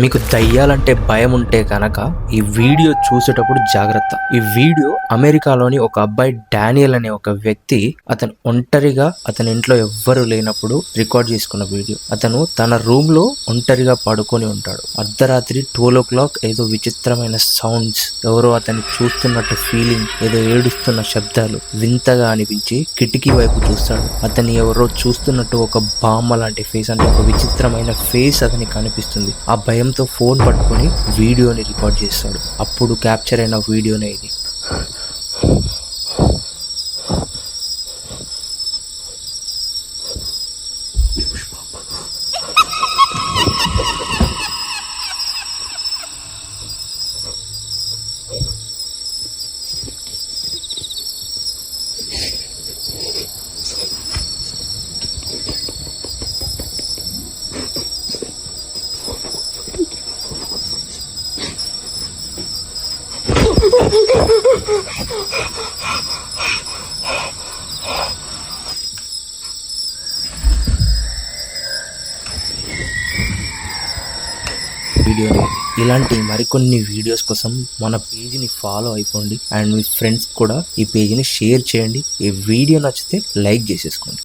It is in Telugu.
మీకు దయ్యాలంటే భయం ఉంటే కనుక ఈ వీడియో చూసేటప్పుడు జాగ్రత్త. ఈ వీడియో అమెరికాలోని ఒక అబ్బాయి డానియల్ అనే ఒక వ్యక్తి అతను ఒంటరిగా అతని ఇంట్లో ఎవ్వరు లేనప్పుడు రికార్డ్ చేసుకున్న వీడియో. అతను తన రూమ్ లో ఒంటరిగా పడుకొని ఉంటాడు. అర్ధరాత్రి 12 o'clock ఏదో విచిత్రమైన సౌండ్స్, ఎవరో అతన్ని చూస్తున్నట్టు ఫీలింగ్, ఏదో ఏడుస్తున్న శబ్దాలు వింతగా అనిపించి కిటికీ వైపు చూస్తాడు. అతన్ని ఎవరో చూస్తున్నట్టు ఒక బామ్మ లాంటి ఫేస్, అంటే ఒక విచిత్రమైన ఫేస్ అతనికి కనిపిస్తుంది. ఆ భయంతో ఫోన్ పట్టుకొని వీడియోని రికార్డ్ చేస్తాడు. అప్పుడు క్యాప్చర్ అయిన వీడియోనే ఇది. వీడియోని ఇలాంటి మరికొన్ని వీడియోస్ కోసం మన పేజీని ఫాలో అయిపోండి. అండ్ మీ ఫ్రెండ్స్ కూడా ఈ పేజీని షేర్ చేయండి. ఈ వీడియో నచ్చితే లైక్ చేసేసుకోండి.